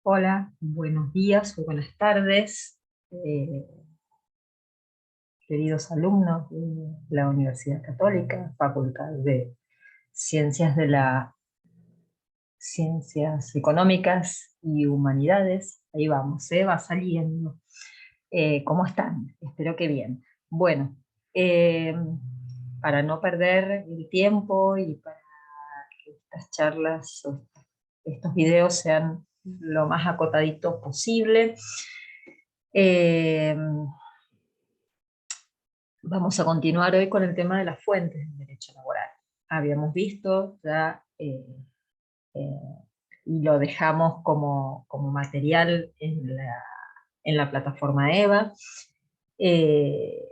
Hola, buenos días o buenas tardes, eh, queridos alumnos de la Universidad Católica, Facultad de Ciencias Económicas y Humanidades. Ahí vamos, va saliendo. ¿Cómo están? Espero que bien. Bueno, eh, para no perder el tiempo y para que estas charlas o estos videos sean lo más acotaditos posible, eh, vamos a continuar hoy con el tema de las fuentes del derecho laboral. Habíamos visto ya, eh, y lo dejamos como material en la plataforma EVA, eh,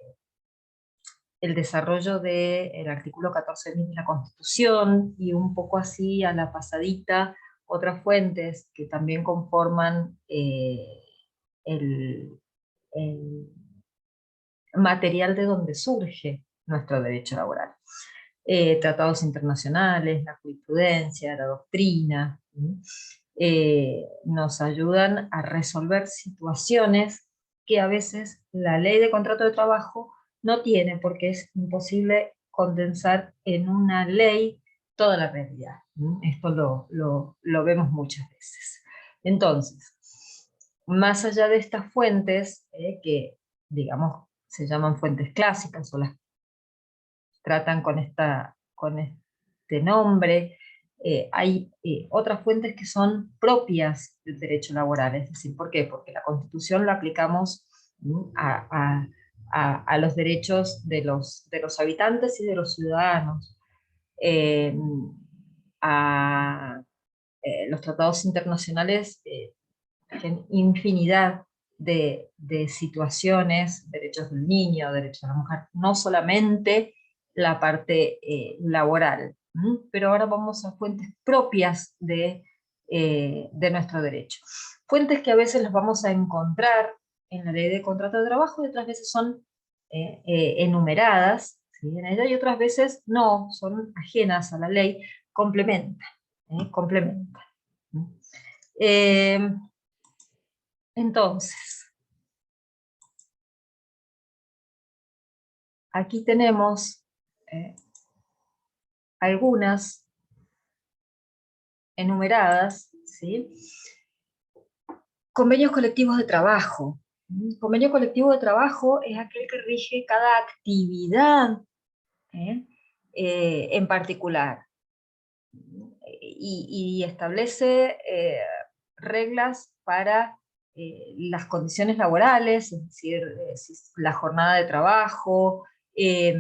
el desarrollo del artículo 14 de la Constitución y un poco así a la pasadita otras fuentes que también conforman el, el material de donde surge nuestro derecho laboral. Tratados internacionales, la jurisprudencia, la doctrina, nos ayudan a resolver situaciones que a veces la ley de contrato de trabajo no tiene, porque es imposible condensar en una ley toda la realidad. Esto lo vemos muchas veces. Entonces, más allá de estas fuentes, que digamos se llaman fuentes clásicas o las tratan con este nombre. Hay otras fuentes que son propias del derecho laboral, es decir, ¿por qué? Porque la Constitución la aplicamos a los derechos de los habitantes y de los ciudadanos, eh, a los tratados internacionales, en infinidad de situaciones, derechos del niño, derechos de la mujer, no solamente la parte laboral. Pero ahora vamos a fuentes propias de nuestro derecho. Fuentes que a veces las vamos a encontrar en la ley de contrato de trabajo y otras veces son enumeradas, ¿sí?, en ella, y otras veces no, son ajenas a la ley, complementan, complementan. Eh, entonces, aquí tenemos eh, algunas enumeradas, ¿sí? Convenios colectivos de trabajo. Convenio colectivo de trabajo es aquel que rige cada actividad ¿eh? En particular y establece reglas para las condiciones laborales, es decir, la jornada de trabajo, eh,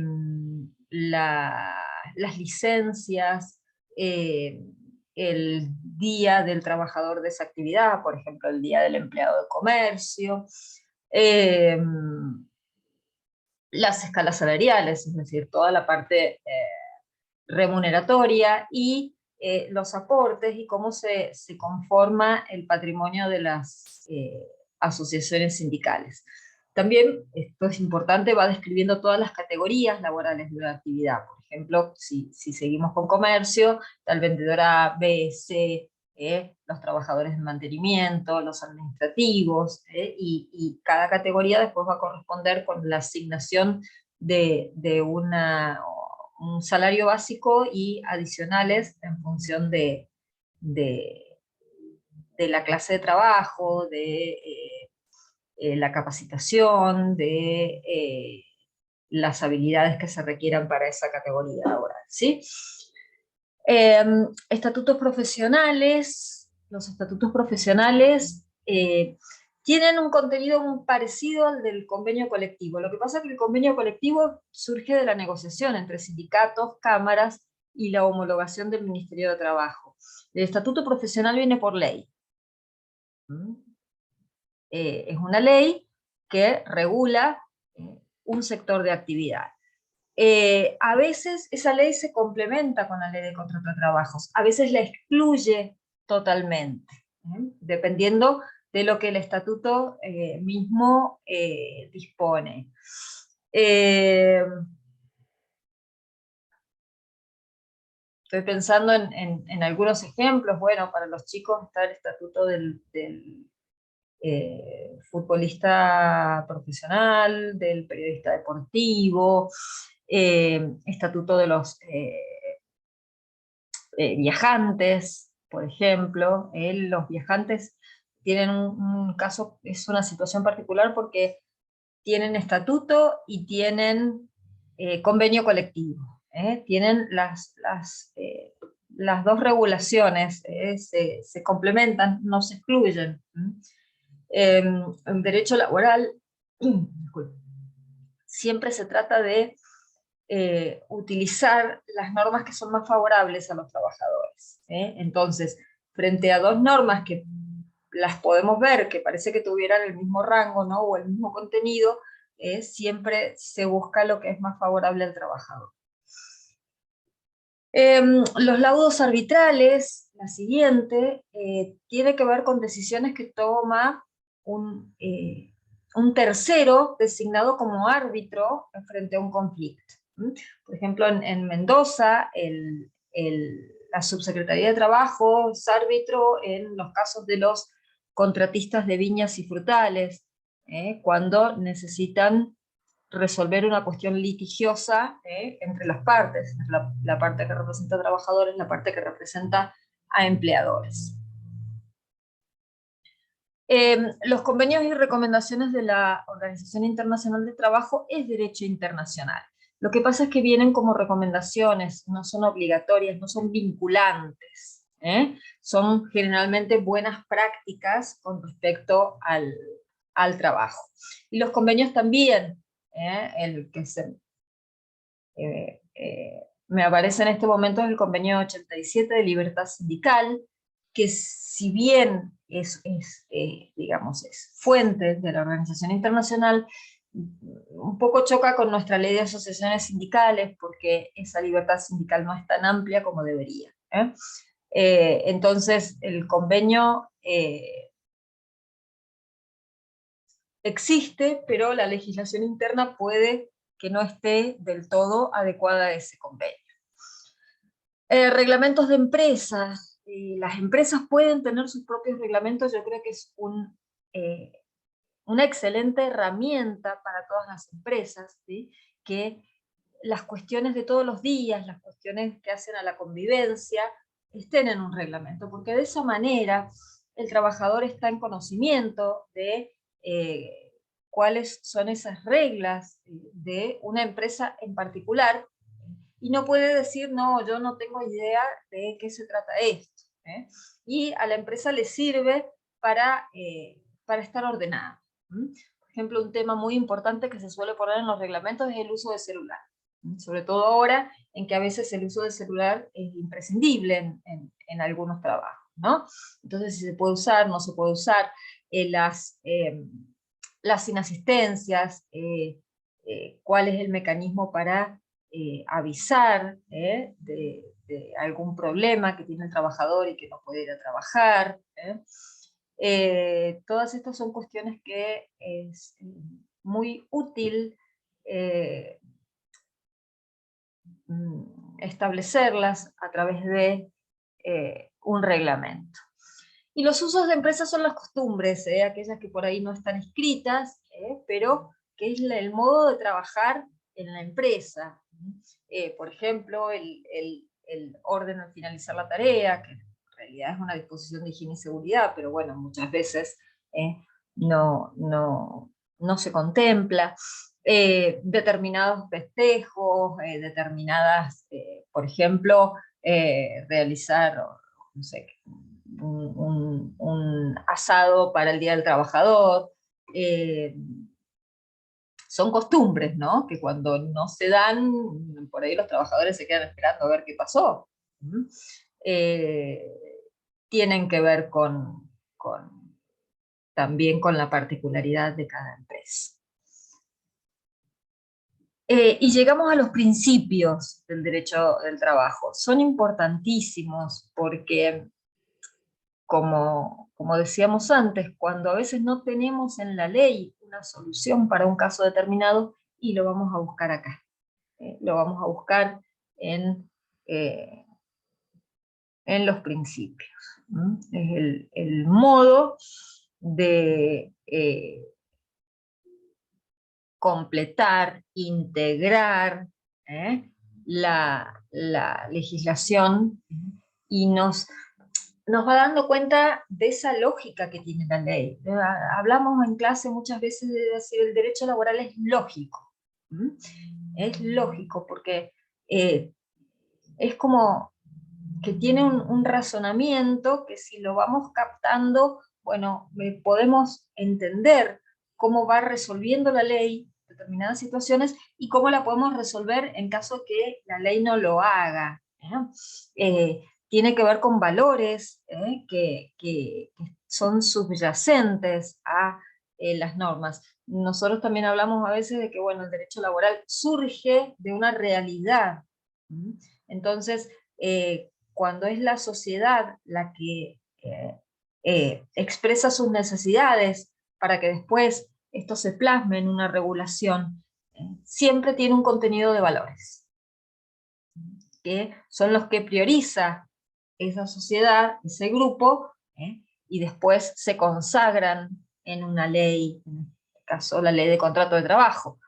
las licencias, eh, el día del trabajador de esa actividad, por ejemplo, el día del empleado de comercio, eh, las escalas salariales, es decir, toda la parte remuneratoria y los aportes y cómo se conforma el patrimonio de las asociaciones sindicales. También, esto es importante, va describiendo todas las categorías laborales de una actividad. Por ejemplo, si seguimos con comercio, tal vendedor A, B, C, los trabajadores de mantenimiento, los administrativos, y cada categoría después va a corresponder con la asignación de un salario básico y adicionales en función de, de la clase de trabajo, de la capacitación, de las habilidades que se requieran para esa categoría laboral, ¿sí? Estatutos profesionales. Los estatutos profesionales tienen un contenido muy parecido al del convenio colectivo. Lo que pasa es que el convenio colectivo surge de la negociación entre sindicatos, cámaras y la homologación del Ministerio de Trabajo. El estatuto profesional viene por ley. Es una ley que regula un sector de actividad. A veces esa ley se complementa con la ley de contrato de trabajos, a veces la excluye totalmente, dependiendo de lo que el estatuto mismo dispone. Estoy pensando en algunos ejemplos. Bueno, para los chicos está el estatuto del futbolista profesional, del periodista deportivo, estatuto de los viajantes, por ejemplo. Los viajantes tienen un caso, es una situación particular porque tienen estatuto y tienen convenio colectivo. Tienen las dos regulaciones, se complementan, no se excluyen. En derecho laboral, siempre se trata de utilizar las normas que son más favorables a los trabajadores. Entonces, frente a dos normas que las podemos ver, que parece que tuvieran el mismo rango, ¿no? O el mismo contenido, siempre se busca lo que es más favorable al trabajador. Los laudos arbitrales, la siguiente, tiene que ver con decisiones que toma un tercero designado como árbitro frente a un conflicto. Por ejemplo, en Mendoza, la Subsecretaría de Trabajo es árbitro en los casos de los contratistas de viñas y frutales, cuando necesitan resolver una cuestión litigiosa entre las partes, la parte que representa a trabajadores, la parte que representa a empleadores. Los convenios y recomendaciones de la Organización Internacional del Trabajo es derecho internacional. Lo que pasa es que vienen como recomendaciones, no son obligatorias, no son vinculantes. Son generalmente buenas prácticas con respecto al trabajo. Y los convenios también, el que me aparece en este momento es el convenio 87 de libertad sindical, que si bien digamos, es fuente de la Organización Internacional, un poco choca con nuestra ley de asociaciones sindicales, porque esa libertad sindical no es tan amplia como debería. Entonces, el convenio existe, pero la legislación interna puede que no esté del todo adecuada a ese convenio. Reglamentos de empresas. Las empresas pueden tener sus propios reglamentos. Yo creo que es una excelente herramienta para todas las empresas, ¿sí? Que las cuestiones de todos los días, las cuestiones que hacen a la convivencia, estén en un reglamento, porque de esa manera el trabajador está en conocimiento de cuáles son esas reglas de una empresa en particular, y no puede decir, no, yo no tengo idea de qué se trata esto. Y a la empresa le sirve para estar ordenada. Por ejemplo, un tema muy importante que se suele poner en los reglamentos es el uso del celular. Sobre todo ahora, en que a veces el uso del celular es imprescindible en algunos trabajos, ¿no? Entonces, si se puede usar, no se puede usar, las inasistencias, cuál es el mecanismo para avisar de algún problema que tiene el trabajador y que no puede ir a trabajar. Todas estas son cuestiones que es muy útil establecerlas a través de un reglamento. Y los usos de empresas son las costumbres, aquellas que por ahí no están escritas, pero que es el modo de trabajar en la empresa. Por ejemplo, el orden al finalizar la tarea, que en realidad es una disposición de higiene y seguridad, pero bueno, muchas veces no se contempla. Determinados festejos, determinadas, por ejemplo, realizar, no sé, un asado para el Día del Trabajador. Son costumbres, ¿no? Que cuando no se dan, por ahí los trabajadores se quedan esperando a ver qué pasó. Tienen que ver también con la particularidad de cada empresa. Y llegamos a los principios del derecho del trabajo. Son importantísimos porque, como decíamos antes, cuando a veces no tenemos en la ley una solución para un caso determinado, y lo vamos a buscar acá. Lo vamos a buscar en en los principios. Es el modo de completar, integrar la legislación, y nos va dando cuenta de esa lógica que tiene la ley. Hablamos en clase muchas veces de decir el derecho laboral es lógico. Es lógico porque es como que tiene un razonamiento que, si lo vamos captando, bueno, podemos entender cómo va resolviendo la ley determinadas situaciones y cómo la podemos resolver en caso que la ley no lo haga. Tiene que ver con valores que son subyacentes a las normas. Nosotros también hablamos a veces de que, bueno, el derecho laboral surge de una realidad. Entonces, cuando es la sociedad la que expresa sus necesidades para que después esto se plasme en una regulación, siempre tiene un contenido de valores, que son los que prioriza esa sociedad, ese grupo, y después se consagran en una ley, en este caso la ley de contrato de trabajo,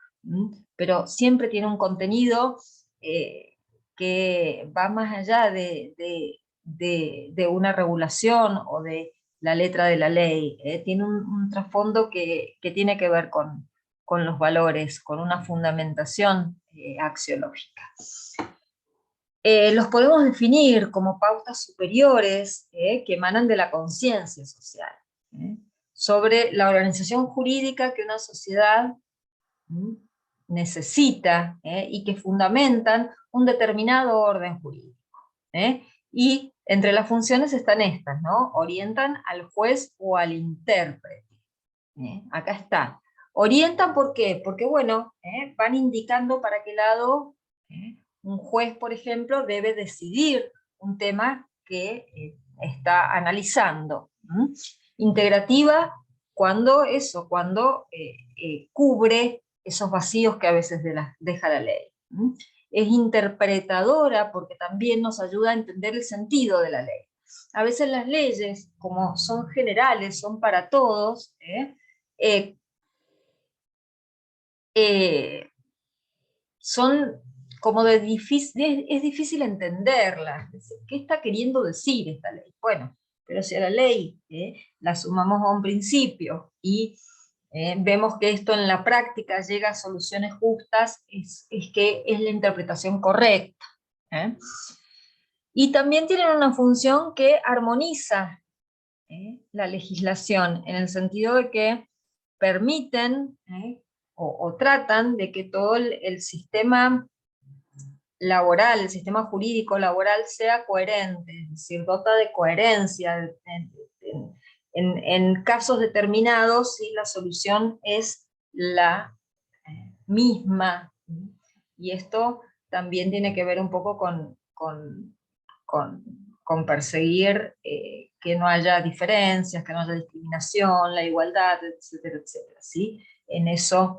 pero siempre tiene un contenido que va más allá de una regulación o de la letra de la ley. Tiene un trasfondo que tiene que ver con los valores, con una fundamentación axiológica. Los podemos definir como pautas superiores que emanan de la conciencia social, sobre la organización jurídica que una sociedad necesita, y que fundamentan un determinado orden jurídico. Y entre las funciones están estas, ¿no? Orientan al juez o al intérprete. Acá está. Orientan, ¿por qué? Porque, bueno, van indicando para qué lado un juez, por ejemplo, debe decidir un tema que está analizando. Integrativa, cuando cubre esos vacíos que a veces deja la ley. Es interpretadora porque también nos ayuda a entender el sentido de la ley. A veces las leyes, como son generales, son para todos, son como es difícil entenderla. ¿Qué está queriendo decir esta ley? Bueno, pero si a la ley la sumamos a un principio y vemos que esto en la práctica llega a soluciones justas, es que es la interpretación correcta. Y también tienen una función que armoniza la legislación, en el sentido de que permiten o tratan de que todo el sistema laboral, el sistema jurídico laboral sea coherente, es decir, dota de coherencia en casos determinados, si la solución es la misma. Y esto también tiene que ver un poco con perseguir que no haya diferencias, que no haya discriminación, la igualdad, etcétera, etcétera, ¿sí? En eso,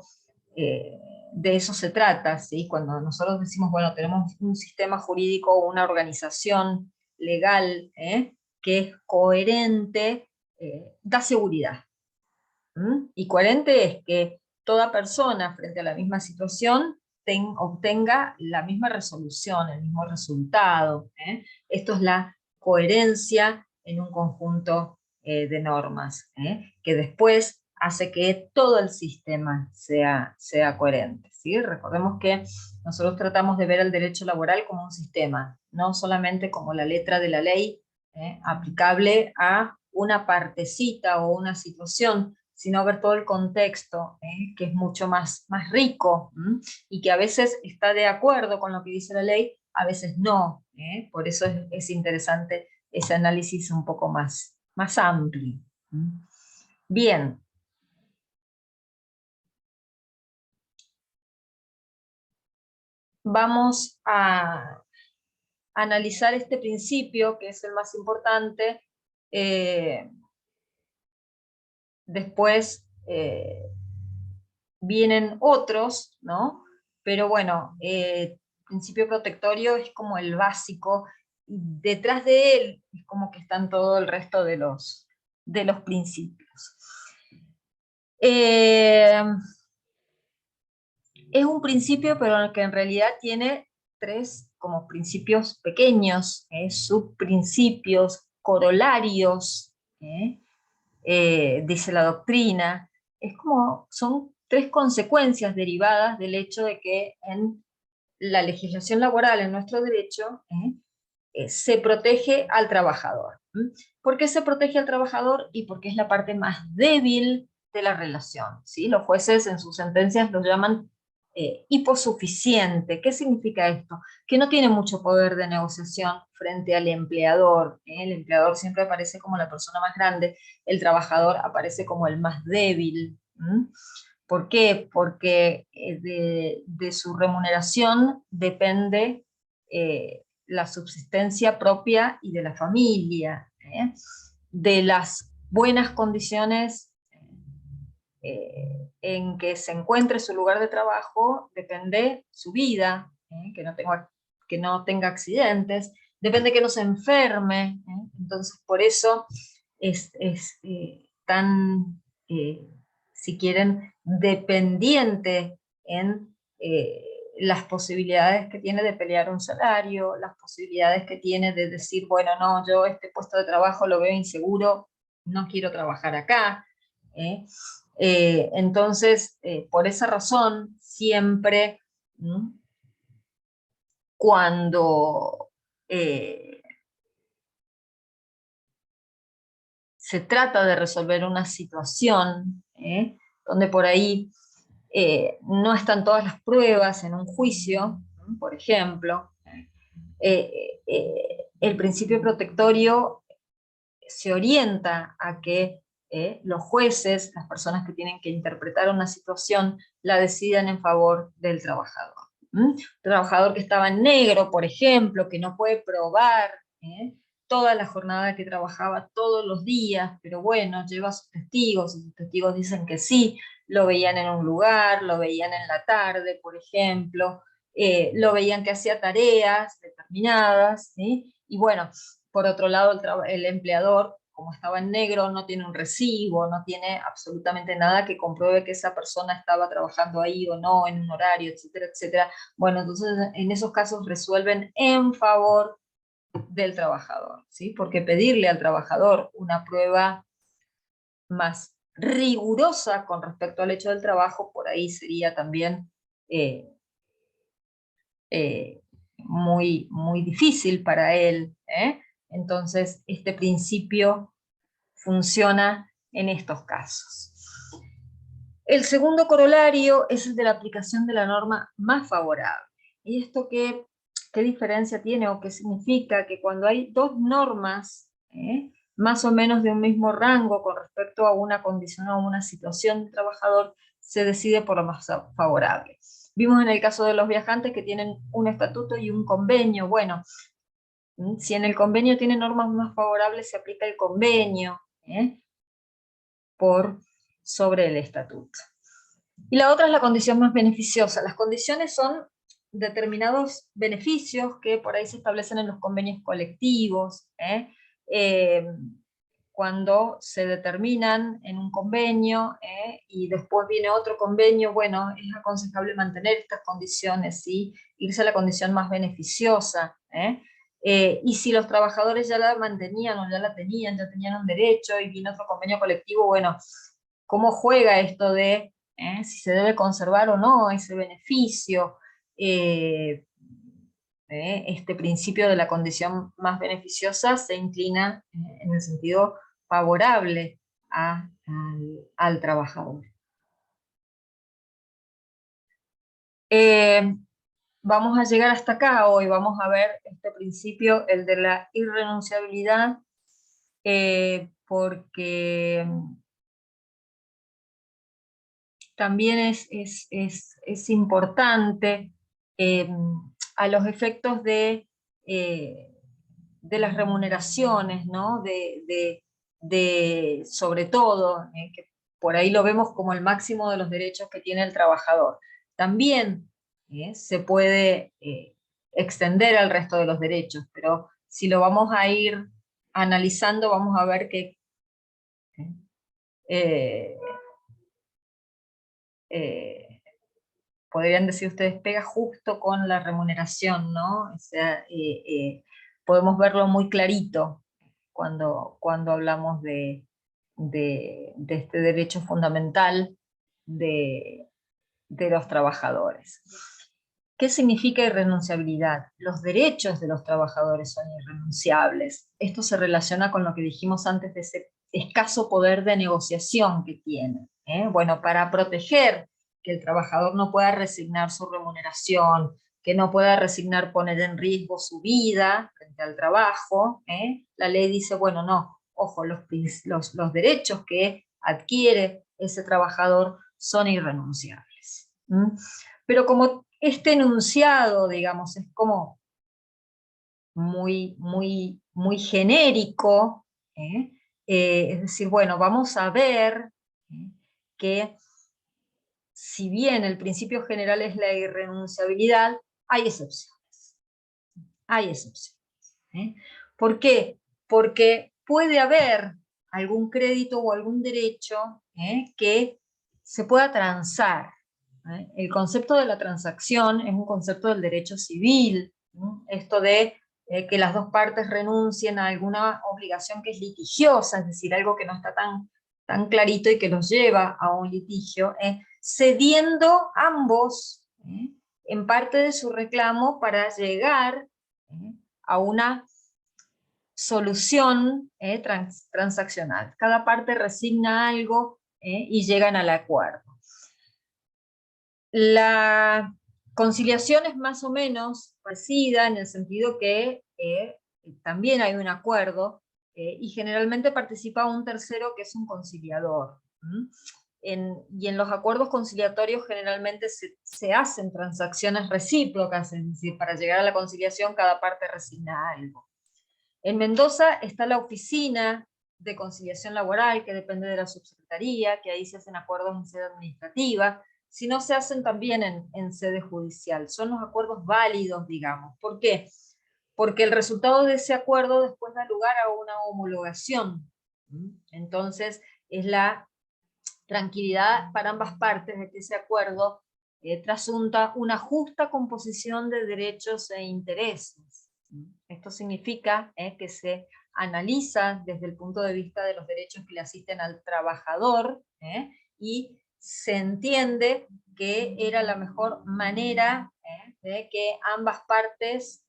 de eso se trata, ¿sí? Cuando nosotros decimos, bueno, tenemos un sistema jurídico o una organización legal que es coherente, da seguridad. Y coherente es que toda persona frente a la misma situación obtenga la misma resolución, el mismo resultado. Esto es la coherencia en un conjunto de normas, que después hace que todo el sistema sea coherente. ¿Sí? Recordemos que nosotros tratamos de ver el derecho laboral como un sistema, no solamente como la letra de la ley aplicable a una partecita o una situación, sino ver todo el contexto, que es mucho más rico, y que a veces está de acuerdo con lo que dice la ley, a veces no. Por eso es interesante ese análisis un poco más amplio. Bien. Vamos a analizar este principio, que es el más importante. Después vienen otros, ¿no? Pero bueno, principio protectorio es como el básico, detrás de él es como que están todo el resto de los principios. Es un principio, pero que en realidad tiene tres como principios pequeños, subprincipios, corolarios, dice la doctrina. Son tres consecuencias derivadas del hecho de que en la legislación laboral, en nuestro derecho, se protege al trabajador. ¿Por qué se protege al trabajador? Y porque es la parte más débil de la relación, ¿sí? Los jueces en sus sentencias lo llaman hiposuficiente. ¿Qué significa esto? Que no tiene mucho poder de negociación frente al empleador. El empleador siempre aparece como la persona más grande, el trabajador aparece como el más débil. ¿Por qué? Porque de su remuneración depende la subsistencia propia y de la familia, de las buenas condiciones en que se encuentre su lugar de trabajo, depende su vida, que no tenga accidentes, depende que no se enferme, entonces por eso es tan, si quieren, dependiente en las posibilidades que tiene de pelear un salario, las posibilidades que tiene de decir, bueno, no, yo este puesto de trabajo lo veo inseguro, no quiero trabajar acá. Entonces, por esa razón, siempre cuando se trata de resolver una situación donde por ahí no están todas las pruebas en un juicio, por ejemplo, el principio protectorio se orienta a que los jueces, las personas que tienen que interpretar una situación, la decidan en favor del trabajador. Un trabajador que estaba en negro, por ejemplo, que no puede probar toda la jornada que trabajaba todos los días, pero bueno, lleva a sus testigos, y sus testigos dicen que sí, lo veían en un lugar, lo veían en la tarde, por ejemplo, lo veían que hacía tareas determinadas, ¿sí? Y bueno, por otro lado, el empleador, como estaba en negro, no tiene un recibo, no tiene absolutamente nada que compruebe que esa persona estaba trabajando ahí o no, en un horario, etcétera, etcétera. Bueno, entonces en esos casos resuelven en favor del trabajador, ¿sí? Porque pedirle al trabajador una prueba más rigurosa con respecto al hecho del trabajo, por ahí sería también eh, muy, muy difícil para él. Entonces, este principio funciona en estos casos. El segundo corolario es el de la aplicación de la norma más favorable. ¿Y esto qué diferencia tiene o qué significa? Que cuando hay dos normas más o menos de un mismo rango con respecto a una condición o una situación del trabajador, se decide por lo más favorable. Vimos en el caso de los viajantes que tienen un estatuto y un convenio. Bueno, si en el convenio tiene normas más favorables, se aplica el convenio por sobre el estatuto. Y la otra es la condición más beneficiosa. Las condiciones son determinados beneficios que por ahí se establecen en los convenios colectivos, cuando se determinan en un convenio y después viene otro convenio, bueno, es aconsejable mantener estas condiciones, ¿sí? Irse a la condición más beneficiosa. Y si los trabajadores ya la mantenían o ya la tenían, ya tenían un derecho y viene otro convenio colectivo, bueno, ¿cómo juega esto de si se debe conservar o no ese beneficio? Este principio de la condición más beneficiosa se inclina en el sentido favorable al trabajador. Vamos a llegar hasta acá hoy, vamos a ver este principio, el de la irrenunciabilidad, porque también es importante a los efectos de las remuneraciones, ¿no? Sobre todo, que por ahí lo vemos como el máximo de los derechos que tiene el trabajador. También se puede extender al resto de los derechos, pero si lo vamos a ir analizando, vamos a ver que podrían decir ustedes, pega justo con la remuneración, ¿no? O sea, podemos verlo muy clarito cuando hablamos de este derecho fundamental de los trabajadores. ¿Qué significa irrenunciabilidad? Los derechos de los trabajadores son irrenunciables. Esto se relaciona con lo que dijimos antes de ese escaso poder de negociación que tienen. Bueno, para proteger que el trabajador no pueda resignar su remuneración, que no pueda resignar poner en riesgo su vida frente al trabajo, la ley dice, bueno, no, ojo, los derechos que adquiere ese trabajador son irrenunciables. Pero como este enunciado, digamos, es como muy genérico, es decir, bueno, vamos a ver que si bien el principio general es la irrenunciabilidad, hay excepciones. Hay excepciones. ¿Por qué? Porque puede haber algún crédito o algún derecho que se pueda transar. El concepto de la transacción es un concepto del derecho civil, esto de que las dos partes renuncien a alguna obligación que es litigiosa, es decir, algo que no está tan clarito y que los lleva a un litigio, cediendo ambos en parte de su reclamo para llegar a una solución transaccional. Cada parte resigna algo y llegan al acuerdo. La conciliación es más o menos parecida en el sentido que también hay un acuerdo y generalmente participa un tercero que es un conciliador. Y en los acuerdos conciliatorios generalmente se hacen transacciones recíprocas, es decir, para llegar a la conciliación cada parte resigna algo. En Mendoza está la oficina de conciliación laboral, que depende de la subsecretaría, que ahí se hacen acuerdos en sede administrativa, si no se hacen también en sede judicial. Son los acuerdos válidos, digamos. ¿Por qué? Porque el resultado de ese acuerdo después da lugar a una homologación. Entonces, es la tranquilidad para ambas partes de que ese acuerdo trasunta una justa composición de derechos e intereses. Esto significa que se analiza desde el punto de vista de los derechos que le asisten al trabajador y se entiende que era la mejor manera de que ambas partes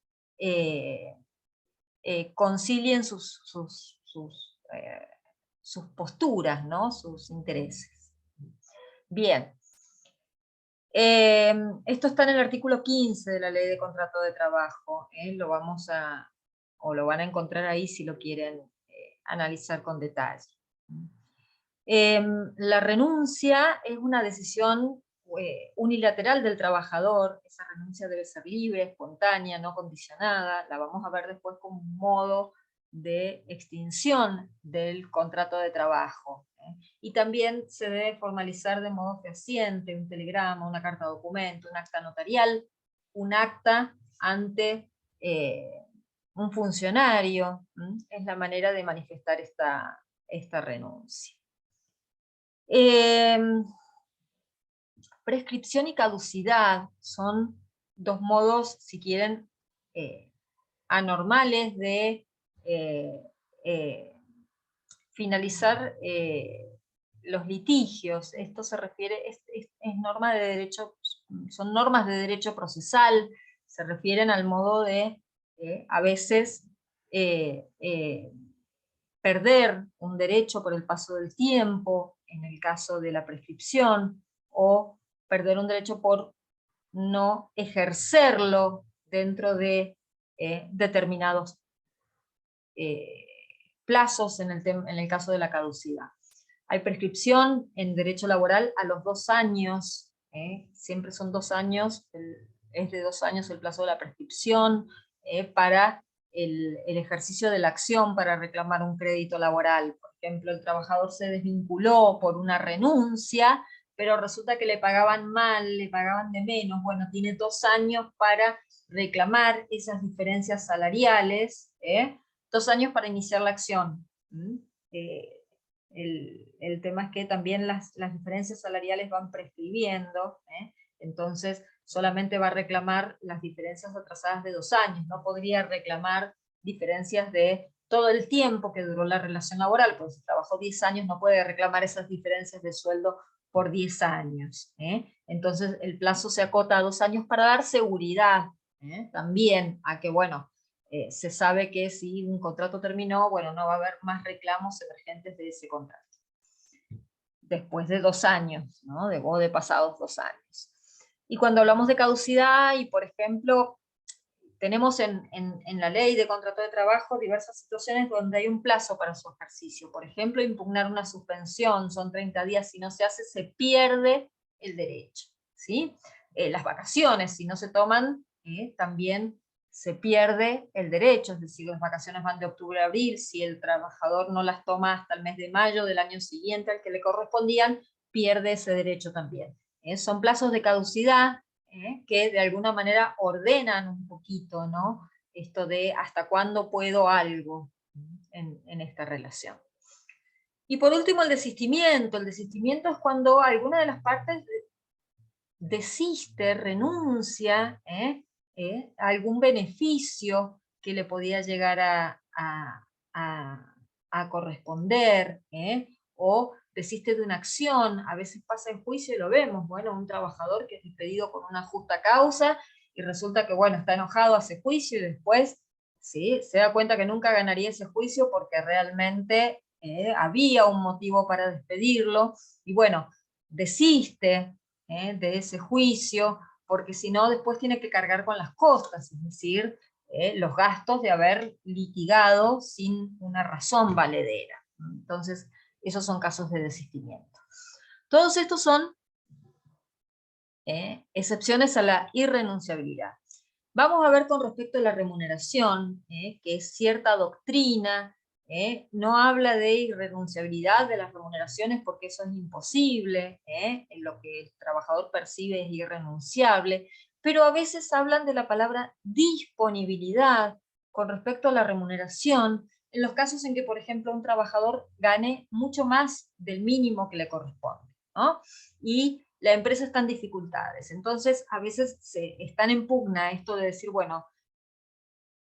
concilien sus posturas, ¿no? Sus intereses. Bien. Esto está en el artículo 15 de la Ley de Contrato de Trabajo. Lo van a encontrar ahí si lo quieren analizar con detalle. La renuncia es una decisión unilateral del trabajador. Esa renuncia debe ser libre, espontánea, no condicionada. La vamos a ver después como un modo de extinción del contrato de trabajo. Y también se debe formalizar de modo fehaciente, un telegrama, una carta documento, un acta notarial, un acta ante un funcionario. Es la manera de manifestar esta renuncia. Prescripción y caducidad son dos modos, si quieren, anormales de finalizar los litigios. Esto se refiere, es norma de derecho, son normas de derecho procesal, se refieren al modo de, a veces, perder un derecho por el paso del tiempo, en el caso de la prescripción, o perder un derecho por no ejercerlo dentro de determinados plazos en el caso de la caducidad. Hay prescripción en derecho laboral a los 2 años, siempre son 2 años, es de 2 años el plazo de la prescripción para el ejercicio de la acción para reclamar un crédito laboral. Por ejemplo, el trabajador se desvinculó por una renuncia, pero resulta que le pagaban mal, le pagaban de menos. Bueno, tiene 2 años para reclamar esas diferencias salariales, 2 años para iniciar la acción. El tema es que también las diferencias salariales van prescribiendo, entonces solamente va a reclamar las diferencias atrasadas de 2 años, no podría reclamar diferencias de todo el tiempo que duró la relación laboral, porque si trabajó 10 años no puede reclamar esas diferencias de sueldo por 10 años. Entonces el plazo se acota a 2 años para dar seguridad también a que, bueno, se sabe que si un contrato terminó, bueno, no va a haber más reclamos emergentes de ese contrato. Después de 2 años, ¿no? O de pasados 2 años. Y cuando hablamos de caducidad, y por ejemplo, tenemos en la ley de contrato de trabajo diversas situaciones donde hay un plazo para su ejercicio. Por ejemplo, impugnar una suspensión, son 30 días, si no se hace, se pierde el derecho. ¿Sí? Las vacaciones, si no se toman, también se pierde el derecho, es decir, las vacaciones van de octubre a abril, si el trabajador no las toma hasta el mes de mayo del año siguiente al que le correspondían, pierde ese derecho también. Son plazos de caducidad que de alguna manera ordenan un poquito, ¿no? Esto de hasta cuándo puedo algo en esta relación. Y por último el desistimiento. El desistimiento es cuando alguna de las partes desiste, renuncia a algún beneficio que le podía llegar a corresponder, o desiste de una acción. A veces pasa en juicio y lo vemos, bueno, un trabajador que es despedido con una justa causa y resulta que, bueno, está enojado, hace juicio y después ¿sí? Se da cuenta que nunca ganaría ese juicio porque realmente había un motivo para despedirlo y bueno, desiste de ese juicio, porque si no después tiene que cargar con las costas, es decir, los gastos de haber litigado sin una razón valedera. Entonces, esos son casos de desistimiento. Todos estos son excepciones a la irrenunciabilidad. Vamos a ver con respecto a la remuneración, que es cierta doctrina, no habla de irrenunciabilidad de las remuneraciones porque eso es imposible, lo que el trabajador percibe es irrenunciable, pero a veces hablan de la palabra disponibilidad con respecto a la remuneración, en los casos en que, por ejemplo, un trabajador gane mucho más del mínimo que le corresponde, ¿no? Y la empresa está en dificultades. Entonces, a veces están en pugna esto de decir, bueno,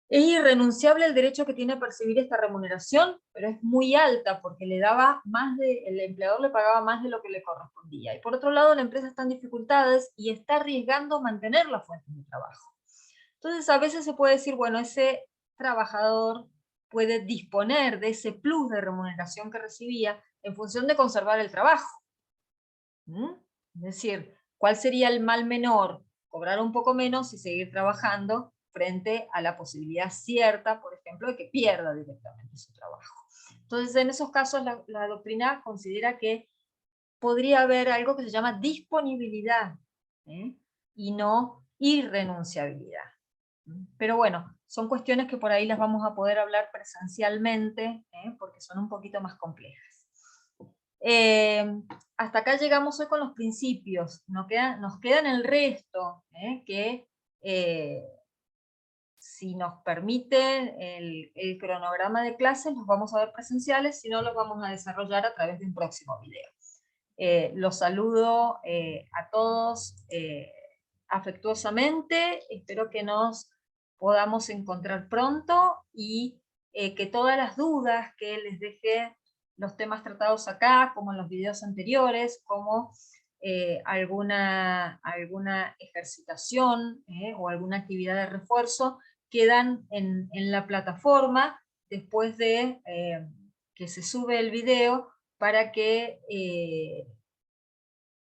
es irrenunciable el derecho que tiene a percibir esta remuneración, pero es muy alta porque el empleador le pagaba más de lo que le correspondía. Y por otro lado, la empresa está en dificultades y está arriesgando mantener la fuente de trabajo. Entonces, a veces se puede decir, bueno, ese trabajador puede disponer de ese plus de remuneración que recibía en función de conservar el trabajo. Es decir, ¿cuál sería el mal menor? Cobrar un poco menos y seguir trabajando frente a la posibilidad cierta, por ejemplo, de que pierda directamente su trabajo. Entonces, en esos casos, la doctrina considera que podría haber algo que se llama disponibilidad y no irrenunciabilidad. Pero bueno, son cuestiones que por ahí las vamos a poder hablar presencialmente, porque son un poquito más complejas. Hasta acá llegamos hoy con los principios, nos quedan el resto, que si nos permite el cronograma de clases los vamos a ver presenciales, si no los vamos a desarrollar a través de un próximo video. Los saludo a todos afectuosamente, espero que nos podamos encontrar pronto y que todas las dudas que les deje los temas tratados acá, como en los videos anteriores, como alguna ejercitación o alguna actividad de refuerzo, quedan en la plataforma después de que se sube el video para que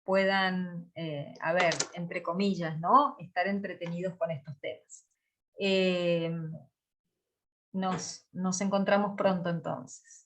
puedan, a ver, entre comillas, ¿no? Estar entretenidos con estos temas. Nos encontramos pronto entonces.